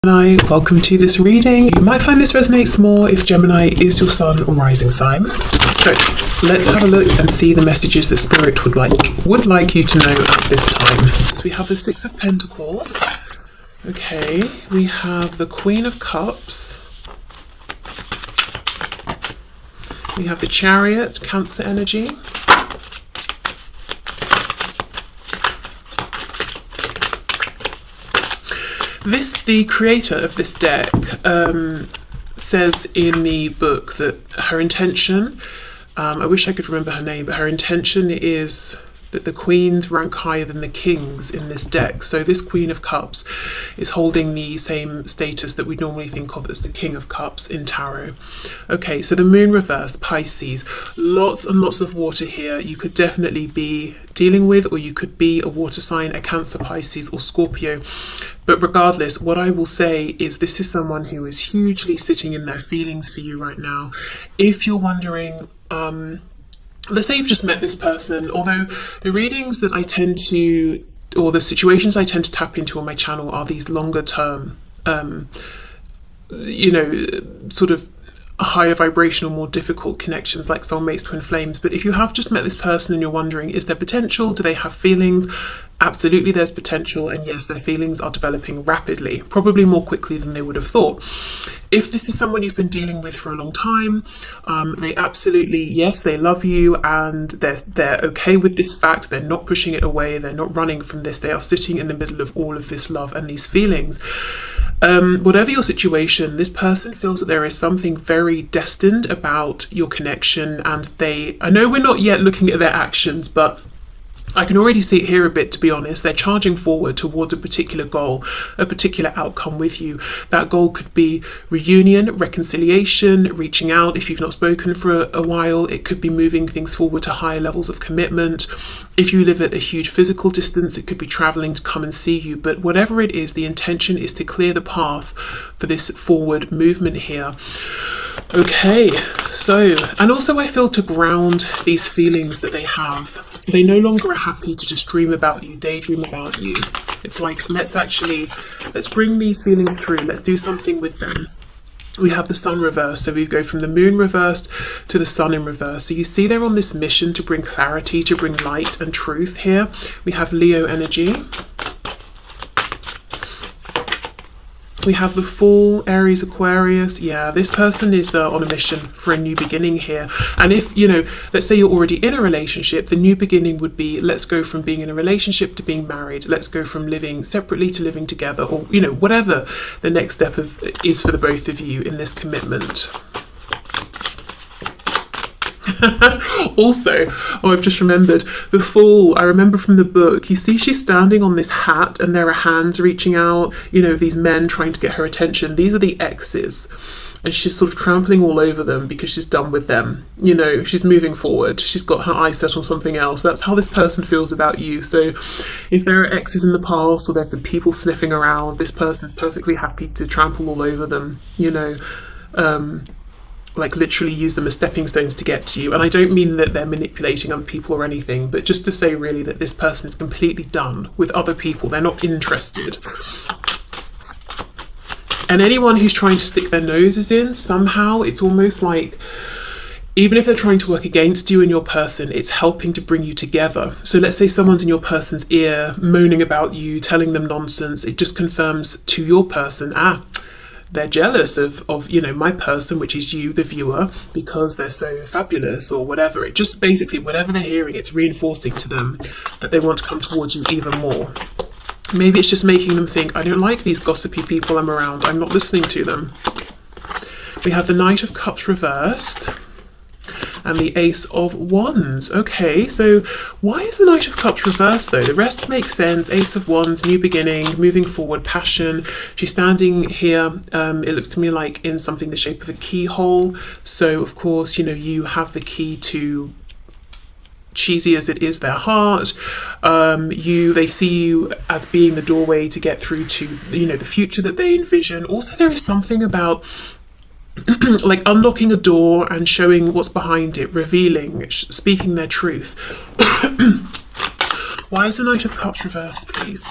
Gemini, welcome to this reading. You might find this resonates more if Gemini is your sun or rising sign. So let's have a look and see the messages that Spirit would like you to know at this time. So we have the Six of Pentacles. Okay, we have the Queen of Cups. We have the Chariot, Cancer energy. The creator of this deck says in the book that her intention, I wish I could remember her name, but her intention is that the queens rank higher than the kings in this deck. So this Queen of Cups is holding the same status that we normally think of as the King of Cups in tarot. Okay, so the moon reversed, Pisces, lots and lots of water here. You could definitely be dealing with, or you could be a water sign, a Cancer, Pisces or Scorpio. But regardless, what I will say is this is someone who is hugely sitting in their feelings for you right now. If you're wondering, let's say you've just met this person, although the readings that I tend to, or the situations I tend to tap into on my channel are these longer term, sort of higher vibrational, more difficult connections like soulmates, twin flames. But if you have just met this person and you're wondering, is there potential? Do they have feelings? Absolutely, there's potential, and yes, their feelings are developing rapidly, probably more quickly than they would have thought. If this is someone you've been dealing with for a long time, they absolutely, yes, they love you, and they're okay with this fact. They're not pushing it away. They're not running from this. They are sitting in the middle of all of this love and these feelings. Whatever your situation, this person feels that there is something very destined about your connection, and I know we're not yet looking at their actions, but I can already see it here a bit, to be honest. They're charging forward towards a particular goal, a particular outcome with you. That goal could be reunion, reconciliation, reaching out if you've not spoken for a while. It could be moving things forward to higher levels of commitment. If you live at a huge physical distance, it could be traveling to come and see you. But whatever it is, the intention is to clear the path for this forward movement here. Okay, so, and also I feel to ground these feelings that they have. They no longer are happy to just dream about you, daydream about you. It's like, let's bring these feelings through. Let's do something with them. We have the sun reversed, so we go from the moon reversed to the sun in reverse. So you see they're on this mission to bring clarity, to bring light and truth here. We have Leo energy. We have the Fool, Aries, Aquarius. Yeah, this person is on a mission for a new beginning here. And if, let's say you're already in a relationship, the new beginning would be, let's go from being in a relationship to being married. Let's go from living separately to living together, or, whatever the next step is for the both of you in this commitment. Also, I've just remembered the Fool. I remember from the book, you see she's standing on this hat and there are hands reaching out, these men trying to get her attention. These are the exes, and she's sort of trampling all over them because she's done with them. She's moving forward. She's got her eyes set on something else. That's how this person feels about you. So if there are exes in the past, or there have been people sniffing around, this person's perfectly happy to trample all over them, like literally use them as stepping stones to get to you. And I don't mean that they're manipulating other people or anything, but just to say really that this person is completely done with other people. They're not interested. And anyone who's trying to stick their noses in, somehow it's almost like, even if they're trying to work against you and your person, it's helping to bring you together. So let's say someone's in your person's ear moaning about you, telling them nonsense. It just confirms to your person, they're jealous of my person, which is you, the viewer, because they're so fabulous or whatever. It just basically, whatever they're hearing, it's reinforcing to them that they want to come towards you even more. Maybe it's just making them think, I don't like these gossipy people I'm around. I'm not listening to them. We have the Knight of Cups reversed and the Ace of Wands. Okay, so why is the Knight of Cups reversed though? The rest makes sense. Ace of Wands, new beginning, moving forward, passion. She's standing here, it looks to me like in something the shape of a keyhole. So of course, you have the key to, cheesy as it is, their heart. They see you as being the doorway to get through to, the future that they envision. Also, there is something about like unlocking a door and showing what's behind it, revealing, speaking their truth. Why is the Knight of Cups reversed, please?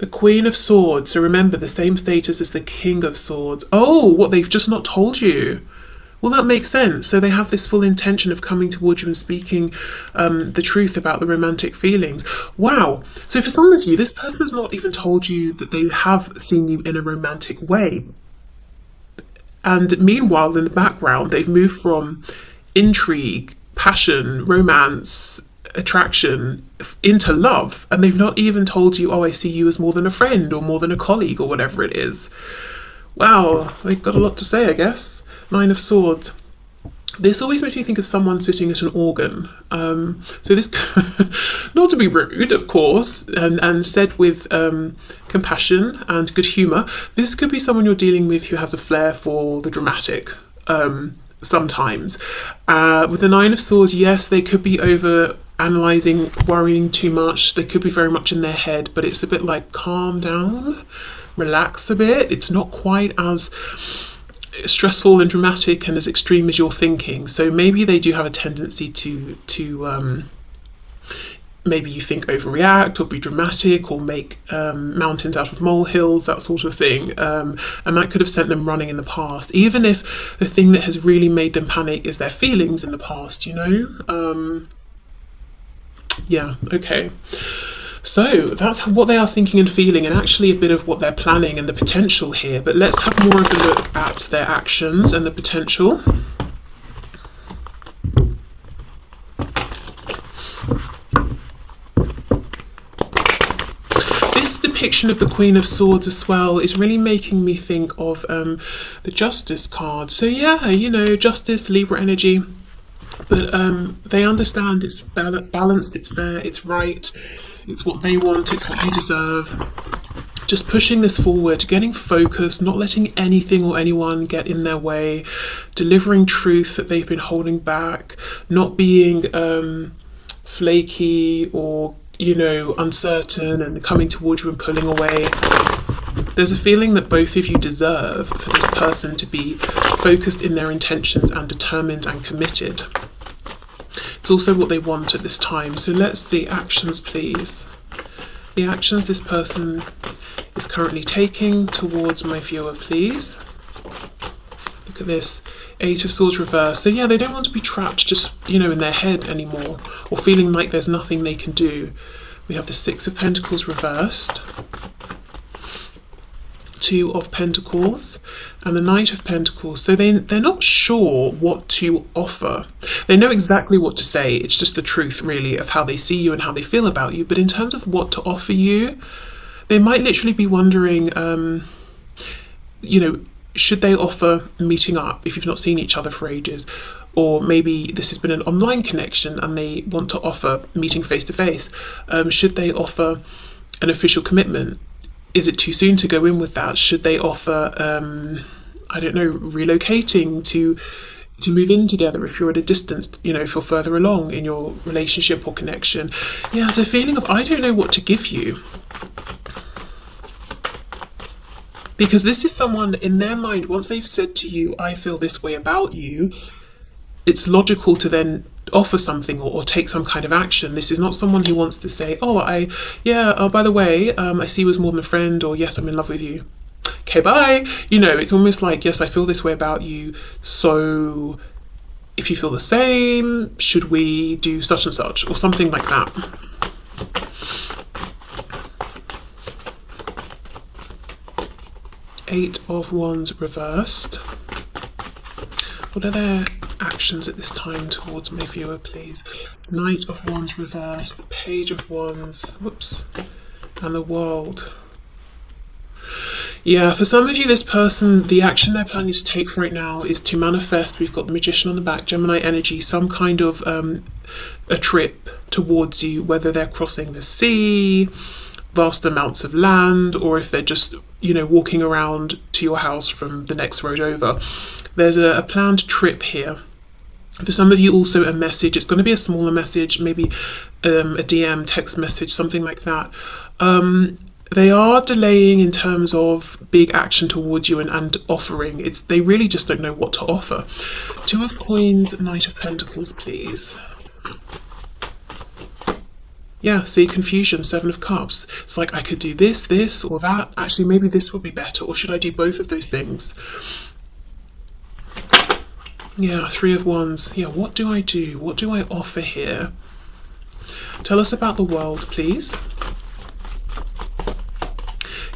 The Queen of Swords. So remember, the same status as the King of Swords. Oh, what, they've just not told you. Well, that makes sense. So they have this full intention of coming towards you and speaking the truth about the romantic feelings. Wow. So for some of you, this person's not even told you that they have seen you in a romantic way. And meanwhile, in the background, they've moved from intrigue, passion, romance, attraction into love. And they've not even told you, oh, I see you as more than a friend or more than a colleague or whatever it is. Wow, they've got a lot to say, I guess. Nine of Swords. This always makes me think of someone sitting at an organ. So this, not to be rude, of course, and said with compassion and good humour, this could be someone you're dealing with who has a flair for the dramatic sometimes. With the Nine of Swords, yes, they could be over analysing, worrying too much. They could be very much in their head, but it's a bit like calm down, relax a bit. It's not quite as stressful and dramatic and as extreme as you're thinking. So maybe they do have a tendency to maybe you think overreact or be dramatic or make mountains out of molehills, that sort of thing, and that could have sent them running in the past, even if the thing that has really made them panic is their feelings in the past, you know. Yeah, okay. So that's what they are thinking and feeling, and actually a bit of what they're planning and the potential here. But let's have more of a look at their actions and the potential. This depiction of the Queen of Swords as well is really making me think of the Justice card. So yeah, you know, Justice, Libra energy. But they understand it's balanced, it's fair, it's right. It's what they want, it's what they deserve. Just pushing this forward, getting focused, not letting anything or anyone get in their way, delivering truth that they've been holding back, not being flaky or, you know, uncertain and coming towards you and pulling away. There's a feeling that both of you deserve for this person to be focused in their intentions and determined and committed. It's also what they want at this time. So let's see, actions please. The actions this person is currently taking towards my viewer, please. Look at this, Eight of Swords reversed. So yeah, they don't want to be trapped just, you know, in their head anymore or feeling like there's nothing they can do. We have the Six of Pentacles reversed, Two of Pentacles, and the Knight of Pentacles. So they're not sure what to offer. They know exactly what to say. It's just the truth, really, of how they see you and how they feel about you. But in terms of what to offer you, they might literally be wondering, you know, should they offer meeting up if you've not seen each other for ages? Or maybe this has been an online connection and they want to offer meeting face to face. Should they offer an official commitment? Is it too soon to go in with that? Should they offer, I don't know, relocating to move in together if you're at a distance, you know, if you're further along in your relationship or connection? Yeah, it's a feeling of, I don't know what to give you. Because this is someone in their mind, once they've said to you, I feel this way about you, it's logical to then offer something or take some kind of action. This is not someone who wants to say, oh, by the way, I see you as more than a friend, or yes, I'm in love with you. Okay, bye. You know, it's almost like, yes, I feel this way about you. So if you feel the same, should we do such and such or something like that? Eight of Wands reversed. What are their actions at this time towards my viewer, please? Knight of Wands reversed, Page of Wands, whoops, and the World. Yeah, for some of you, this person, the action they're planning to take right now is to manifest. We've got the Magician on the back, Gemini energy, some kind of a trip towards you, whether they're crossing the sea, vast amounts of land, or if they're just, you know, walking around to your house from the next road over. There's a planned trip here. For some of you, also a message. It's going to be a smaller message, maybe a DM, text message, something like that. They are delaying in terms of big action towards you and offering. They really just don't know what to offer. Two of Coins, Knight of Pentacles, please. Yeah, see, confusion, Seven of Cups. It's like, I could do this, or that. Actually, maybe this would be better. Or should I do both of those things? Yeah, Three of Wands. Yeah, what do I do? What do I offer here? Tell us about the world, please.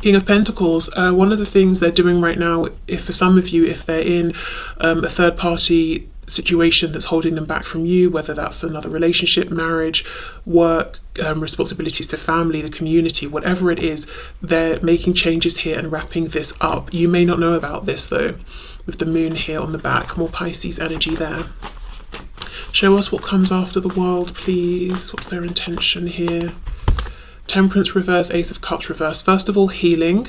King of Pentacles. One of the things they're doing right now, if for some of you, if they're in a third party situation that's holding them back from you, whether that's another relationship, marriage, work, responsibilities to family, the community, whatever it is, they're making changes here and wrapping this up. You may not know about this though, with the moon here on the back. More Pisces energy there. Show us what comes after the world, please. What's their intention here? Temperance reverse, Ace of Cups reverse. First of all, healing.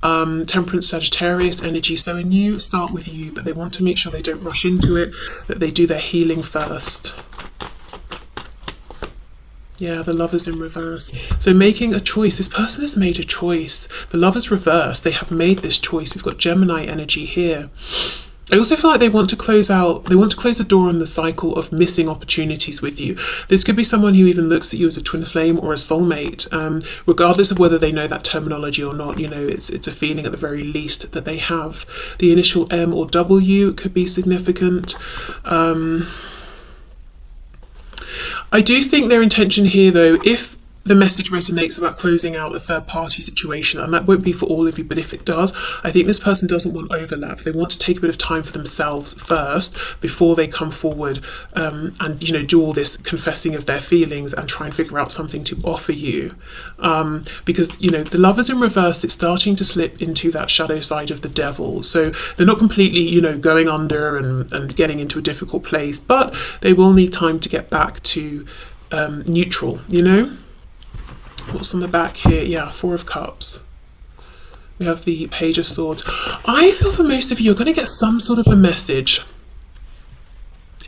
Temperance, Sagittarius energy. So a new start with you, but they want to make sure they don't rush into it, that they do their healing first. Yeah, the Lovers in reverse. So making a choice. This person has made a choice. The Lovers reverse. They have made this choice. We've got Gemini energy here. I also feel like they want to close the door on the cycle of missing opportunities with you. This could be someone who even looks at you as a twin flame or a soulmate, regardless of whether they know that terminology or not. You know, it's a feeling at the very least that they have. The initial M or W could be significant. I do think their intention here, though, if the message resonates about closing out a third party situation, and that won't be for all of you, but if it does, I think this person doesn't want overlap. They want to take a bit of time for themselves first before they come forward and, you know, do all this confessing of their feelings and try and figure out something to offer you. Because, you know, the Lovers in reverse, it's starting to slip into that shadow side of the devil. So they're not completely, you know, going under and getting into a difficult place, but they will need time to get back to neutral, you know? What's on the back here? Yeah, Four of Cups. We have the Page of Swords. I feel for most of you, you're going to get some sort of a message.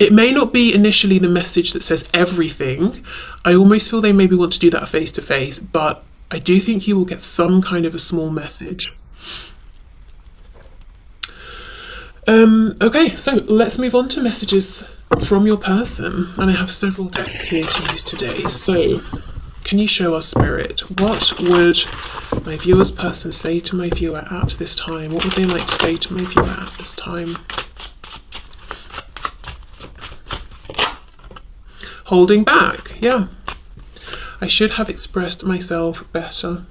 It may not be initially the message that says everything. I almost feel they maybe want to do that face to face, but I do think you will get some kind of a small message. Okay, so let's move on to messages from your person. And I have several decks here to use today. So can you show us, Spirit, what would my viewer's person say to my viewer at this time? What would they like to say to my viewer at this time? Holding back, yeah. I should have expressed myself better.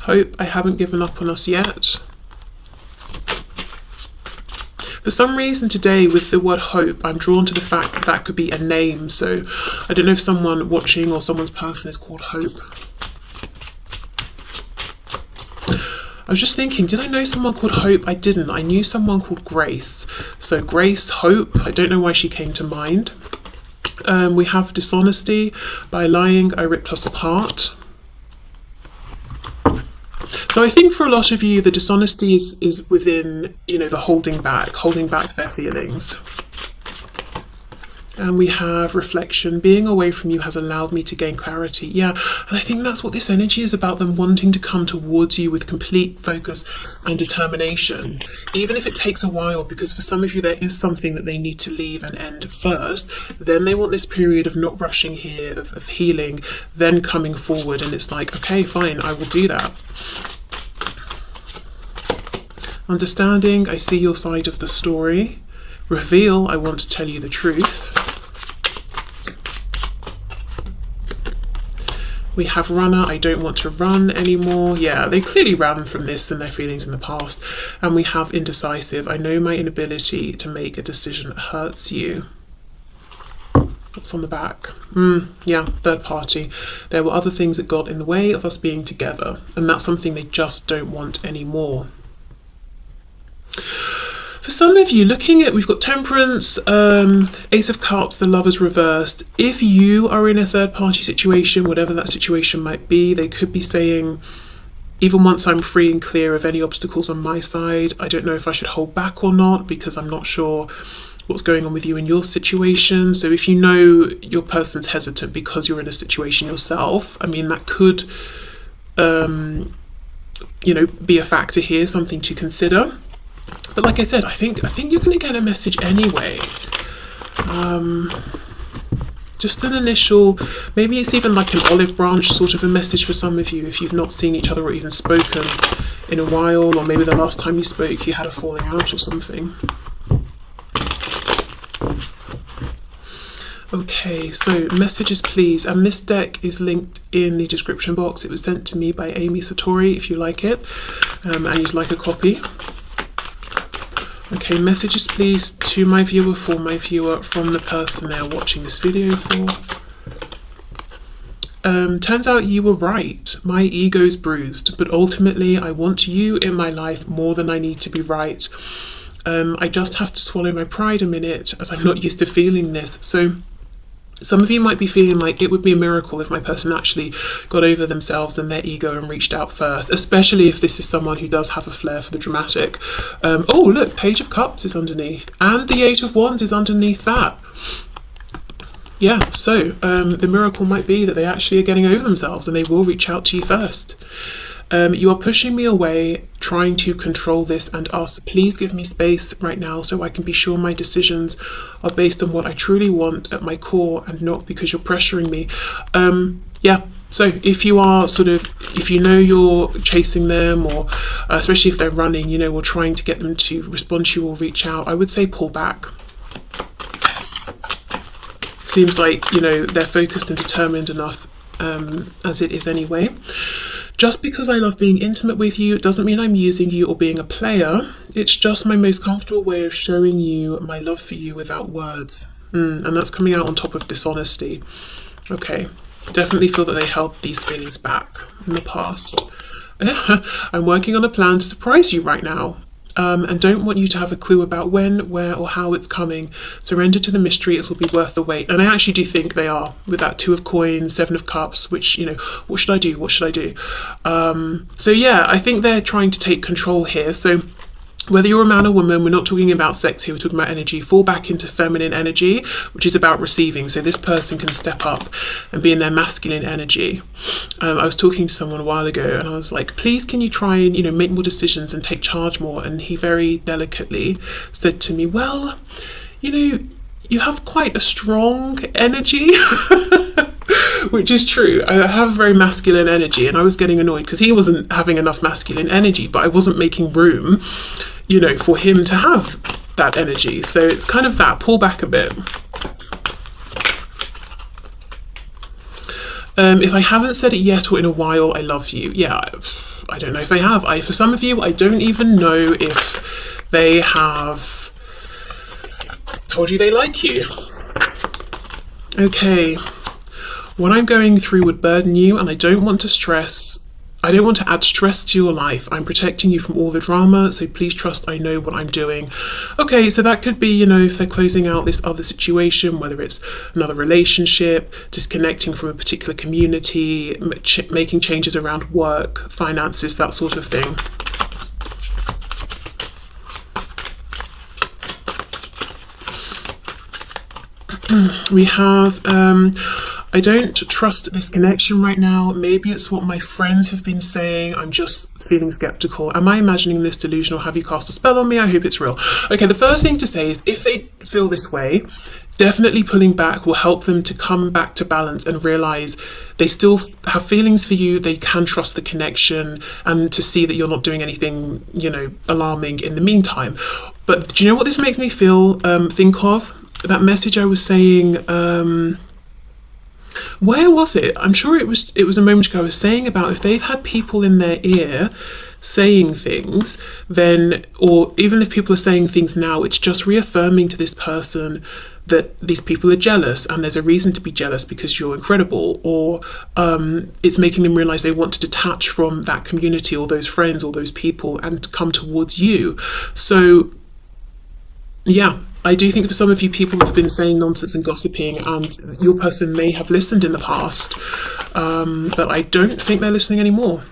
Hope, I haven't given up on us yet. For some reason today with the word hope, I'm drawn to the fact that that could be a name. So I don't know if someone watching or someone's person is called Hope. I was just thinking, did I know someone called Hope? I didn't. I knew someone called Grace. So Grace, Hope, I don't know why she came to mind. We have dishonesty. By lying, I ripped us apart. So I think for a lot of you, the dishonesty is within, you know, the holding back their feelings. And we have reflection. Being away from you has allowed me to gain clarity. Yeah, and I think that's what this energy is about, them wanting to come towards you with complete focus and determination, even if it takes a while, because for some of you there is something that they need to leave and end first. Then they want this period of not rushing here, of healing, then coming forward, and it's like, okay, fine, I will do that. Understanding, I see your side of the story. Reveal, I want to tell you the truth. We have runner, I don't want to run anymore. Yeah, they clearly ran from this and their feelings in the past. And we have indecisive, I know my inability to make a decision hurts you. What's on the back? Yeah, third party. There were other things that got in the way of us being together, and that's something they just don't want anymore. For some of you, looking at, we've got Temperance, Ace of Cups, the Lovers reversed. If you are in a third party situation, whatever that situation might be, they could be saying, even once I'm free and clear of any obstacles on my side, I don't know if I should hold back or not, because I'm not sure what's going on with you in your situation. So if you know your person's hesitant because you're in a situation yourself, I mean, that could, you know, be a factor here, something to consider. But like I said, I think you're going to get a message anyway. Just an initial, maybe it's even like an olive branch sort of a message for some of you if you've not seen each other or even spoken in a while, or maybe the last time you spoke you had a falling out or something. Okay, so messages please, and this deck is linked in the description box. It was sent to me by Amy Satori if you like it, and you'd like a copy. Okay, messages please to my viewer, for my viewer, from the person they're watching this video for. Turns out you were right. My ego's bruised, but ultimately I want you in my life more than I need to be right. I just have to swallow my pride a minute, as I'm not used to feeling this. So some of you might be feeling like it would be a miracle if my person actually got over themselves and their ego and reached out first, especially if this is someone who does have a flair for the dramatic. Oh look, Page of Cups is underneath, and the Eight of Wands is underneath that. Yeah, so the miracle might be that they actually are getting over themselves and they will reach out to you first. You are pushing me away, trying to control this and us. Please give me space right now so I can be sure my decisions are based on what I truly want at my core and not because you're pressuring me. Yeah, so if you are if you know you're chasing them, or especially if they're running, you know, or trying to get them to respond to you or reach out, I would say pull back. Seems like, you know, they're focused and determined enough as it is anyway. Just because I love being intimate with you doesn't mean I'm using you or being a player. It's just my most comfortable way of showing you my love for you without words. And that's coming out on top of dishonesty. Okay, definitely feel that they held these feelings back in the past. I'm working on a plan to surprise you right now. And don't want you to have a clue about when, where, or how it's coming. Surrender to the mystery, it will be worth the wait. And I actually do think they are, with that Two of Coins, Seven of Cups, which, you know, what should I do? What should I do? So yeah, I think they're trying to take control here. So whether you're a man or woman, we're not talking about sex here, we're talking about energy. Fall back into feminine energy, which is about receiving. So this person can step up and be in their masculine energy. I was talking to someone a while ago and I was like, please can you try and, you know, make more decisions and take charge more? And he very delicately said to me, well, you know, you have quite a strong energy. Which is true. I have very masculine energy, and I was getting annoyed because he wasn't having enough masculine energy, but I wasn't making room, you know, for him to have that energy. So it's kind of that, pull back a bit. If I haven't said it yet or in a while, I love you. Yeah, I don't know if I have. For some of you, I don't even know if they have told you they like you. Okay. What I'm going through would burden you, and I don't want to add stress to your life. I'm protecting you from all the drama, so please trust I know what I'm doing. Okay, so that could be, you know, if they're closing out this other situation, whether it's another relationship, disconnecting from a particular community, making changes around work, finances, that sort of thing. We have I don't trust this connection right now. Maybe it's what my friends have been saying. I'm just feeling skeptical. Am I imagining this delusion, or have you cast a spell on me? I hope it's real. Okay, the first thing to say is if they feel this way, definitely pulling back will help them to come back to balance and realize they still have feelings for you. They can trust the connection and to see that you're not doing anything, you know, alarming in the meantime. But do you know what this makes me feel? Think of that message I was saying. Where was it? I'm sure it was a moment ago. I was saying about if they've had people in their ear saying things, then, or even if people are saying things now, it's just reaffirming to this person that these people are jealous and there's a reason to be jealous because you're incredible, or it's making them realize they want to detach from that community or those friends or those people and come towards you. So yeah, I do think for some of you, people have been saying nonsense and gossiping, and your person may have listened in the past, but I don't think they're listening anymore.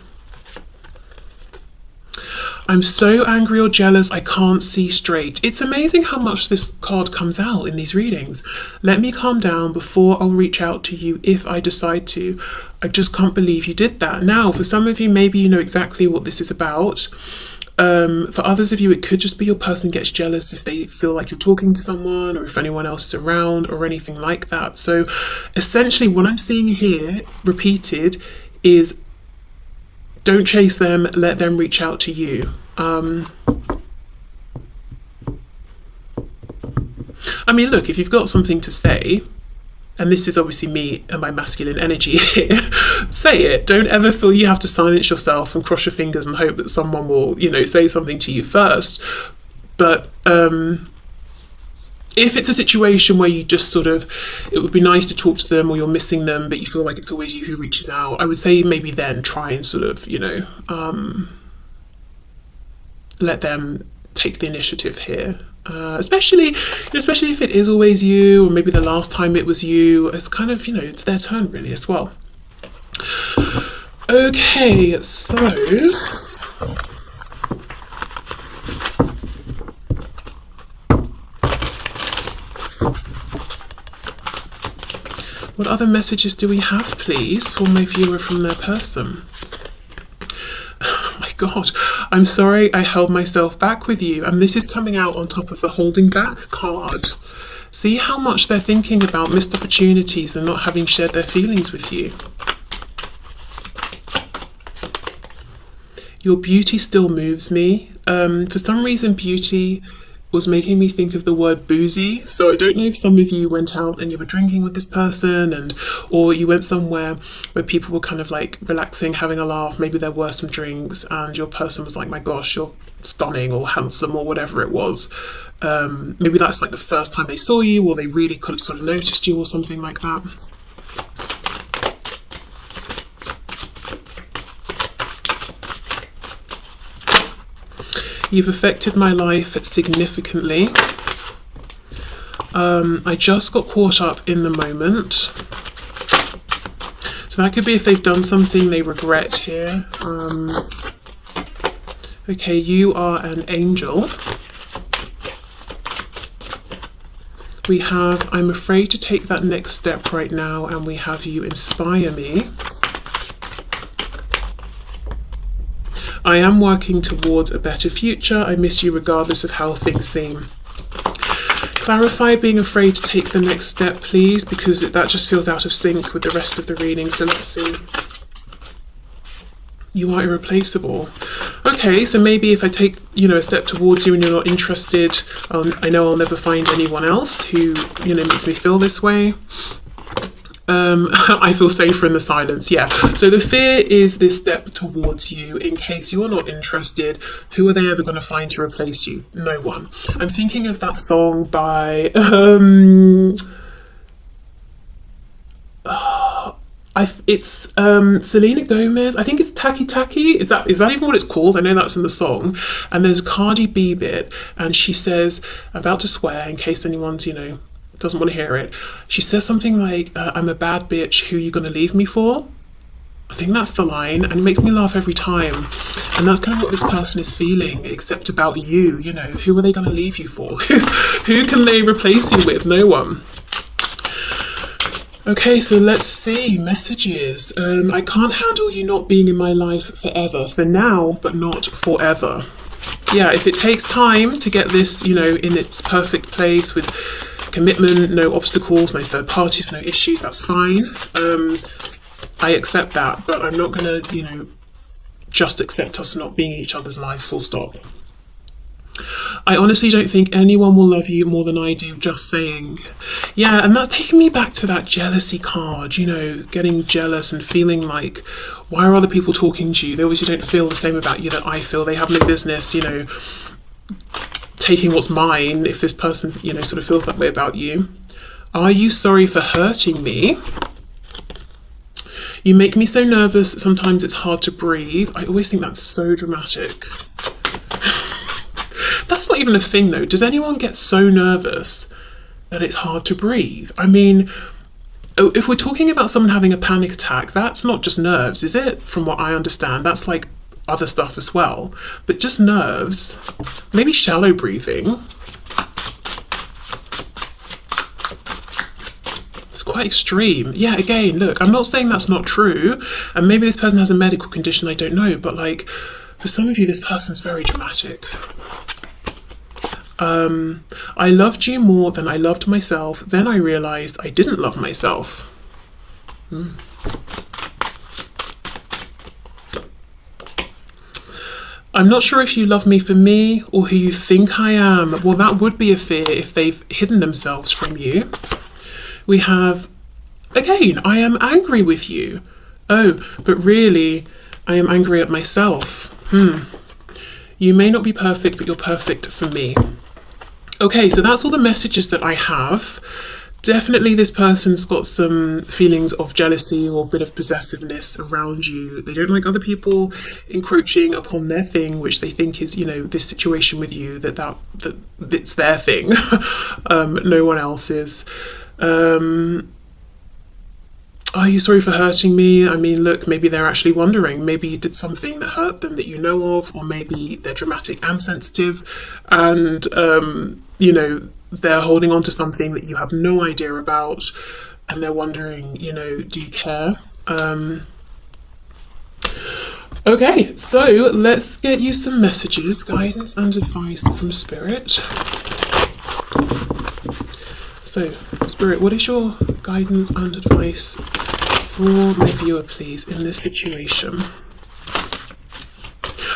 I'm so angry or jealous, I can't see straight. It's amazing how much this card comes out in these readings. Let me calm down before I'll reach out to you if I decide to. I just can't believe you did that. Now, for some of you, maybe you know exactly what this is about. For others of you, it could just be your person gets jealous if they feel like you're talking to someone or if anyone else is around or anything like that. So essentially what I'm seeing here repeated is don't chase them, let them reach out to you. I mean, look, if you've got something to say, and this is obviously me and my masculine energy here, say it. Don't ever feel you have to silence yourself and cross your fingers and hope that someone will, you know, say something to you first. But if it's a situation where you just sort of, it would be nice to talk to them or you're missing them, but you feel like it's always you who reaches out, I would say maybe then try and sort of, you know, let them take the initiative here. Especially if it is always you, or maybe the last time it was you, it's kind of, you know, it's their turn really as well. Okay, so what other messages do we have, please, for my viewer from their person? Oh my God, I'm sorry I held myself back with you. And this is coming out on top of the holding back card. See how much they're thinking about missed opportunities and not having shared their feelings with you. Your beauty still moves me. For some reason, beauty was making me think of the word boozy. So I don't know if some of you went out and you were drinking with this person, or you went somewhere where people were kind of like relaxing, having a laugh, maybe there were some drinks and your person was like, my gosh, you're stunning or handsome or whatever it was. Maybe that's like the first time they saw you, or they really could have sort of noticed you or something like that. You've affected my life significantly. I just got caught up in the moment. So that could be if they've done something they regret here. Okay, you are an angel. We have, I'm afraid to take that next step right now, and we have you inspire me. I am working towards a better future. I miss you regardless of how things seem. Clarify being afraid to take the next step, please, because that just feels out of sync with the rest of the reading. So let's see. You are irreplaceable. Okay, so maybe if I take, you know, a step towards you and you're not interested, I know I'll never find anyone else who, you know, makes me feel this way. I feel safer in the silence. Yeah, so the fear is this step towards you. In case you're not interested, who are they ever going to find to replace you? No one. I'm thinking of that song by it's Selena Gomez. I think it's Taki Taki. Is that even what it's called? I know that's in the song. And there's Cardi B bit, and she says, I'm about to swear in case anyone's, you know, doesn't want to hear it. She says something like, I'm a bad bitch, who you gonna leave me for? I think that's the line, and it makes me laugh every time. And that's kind of what this person is feeling, except about you, you know, who are they gonna leave you for? Who can they replace you with? No one. Okay, so let's see, messages. I can't handle you not being in my life forever. For now, but not forever. Yeah, if it takes time to get this, you know, in its perfect place with commitment, no obstacles, no third parties, no issues, that's fine. I accept that, but I'm not gonna, you know, just accept us not being in each other's lives, full stop. I honestly don't think anyone will love you more than I do, just saying. Yeah, and that's taking me back to that jealousy card, you know, getting jealous and feeling like, why are other people talking to you? They obviously don't feel the same about you that I feel. They have no business, you know, taking what's mine if this person, you know, sort of feels that way about you. Are you sorry for hurting me? You make me so nervous, sometimes it's hard to breathe. I always think that's so dramatic. That's not even a thing though. Does anyone get so nervous that it's hard to breathe? I mean, if we're talking about someone having a panic attack, that's not just nerves, is it? From what I understand, that's like other stuff as well, but just nerves, maybe shallow breathing. It's quite extreme. Yeah, again, look, I'm not saying that's not true, and maybe this person has a medical condition, I don't know, but like, For some of you, this person's very dramatic. I loved you more than I loved myself. Then I realized I didn't love myself. I'm not sure if you love me for me or who you think I am. Well, that would be a fear if they've hidden themselves from you. We have, again, I am angry with you. Oh, but really, I am angry at myself. You may not be perfect, but you're perfect for me. Okay, so that's all the messages that I have. Definitely this person's got some feelings of jealousy or a bit of possessiveness around you. They don't like other people encroaching upon their thing, which they think is, you know, this situation with you, that it's their thing. No one else's. Are you sorry for hurting me? I mean, look, maybe they're actually wondering. Maybe you did something that hurt them that you know of, or maybe they're dramatic and sensitive, and you know, they're holding on to something that you have no idea about, and they're wondering, you know, do you care? Okay, so let's get you some messages, guidance and advice from Spirit. So, Spirit, what is your guidance and advice for my viewer, please, in this situation?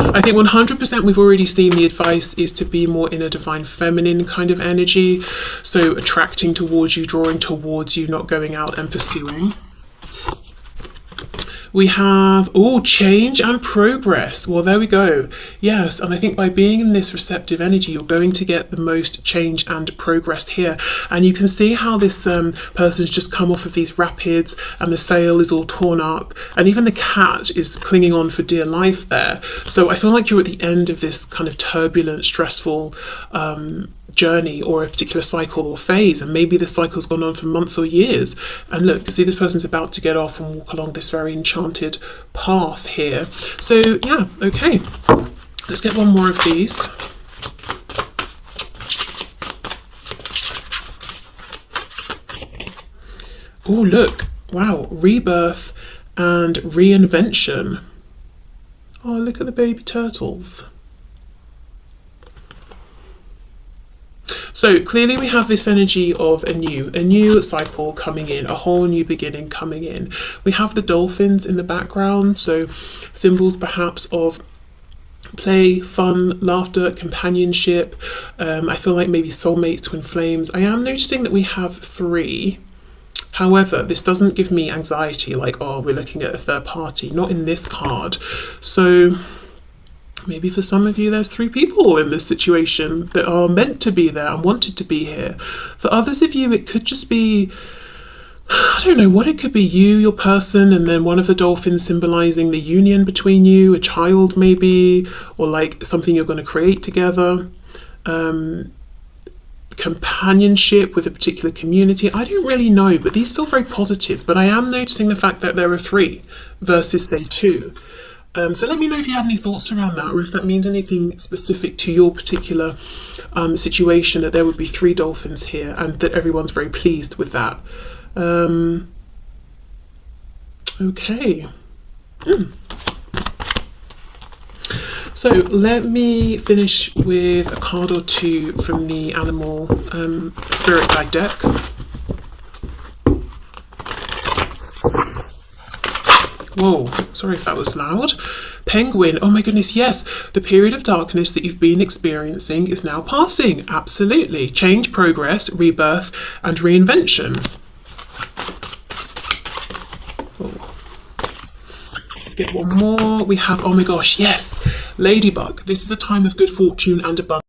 I think 100% we've already seen the advice is to be more in a divine feminine kind of energy. So attracting towards you, drawing towards you, not going out and pursuing. We have, oh, change and progress. Well, there we go. Yes, and I think by being in this receptive energy, you're going to get the most change and progress here. And you can see how this person's just come off of these rapids, and the sail is all torn up, and even the cat is clinging on for dear life there. So I feel like you're at the end of this kind of turbulent, stressful journey, or a particular cycle or phase, and maybe the cycle's gone on for months or years. And look, see, this person's about to get off and walk along this very enchanted path here. So yeah, okay, let's get one more of these. Oh, look, wow, rebirth and reinvention. Oh, look at the baby turtles. So clearly we have this energy of a new cycle coming in, a whole new beginning coming in. We have the dolphins in the background, so symbols perhaps of play, fun, laughter, companionship. I feel like maybe soulmates, twin flames. I am noticing that we have 3. However, this doesn't give me anxiety, like, oh, we're looking at a third party, not in this card. So maybe for some of you, there's 3 people in this situation that are meant to be there and wanted to be here. For others of you, it could just be, I don't know what it could be, you, your person, and then one of the dolphins symbolizing the union between you, a child maybe, or like something you're going to create together. Companionship with a particular community. I don't really know, but these feel very positive. But I am noticing the fact that there are 3 versus, say, 2. So let me know if you have any thoughts around that, or if that means anything specific to your particular situation, that there would be 3 dolphins here and that everyone's very pleased with that. Okay. So let me finish with a card or 2 from the animal spirit guide deck. Whoa, sorry if that was loud. Penguin, oh my goodness, yes. The period of darkness that you've been experiencing is now passing. Absolutely. Change, progress, rebirth, and reinvention. Oh. Let's get one more. We have, oh my gosh, yes. Ladybug. This is a time of good fortune and abundance.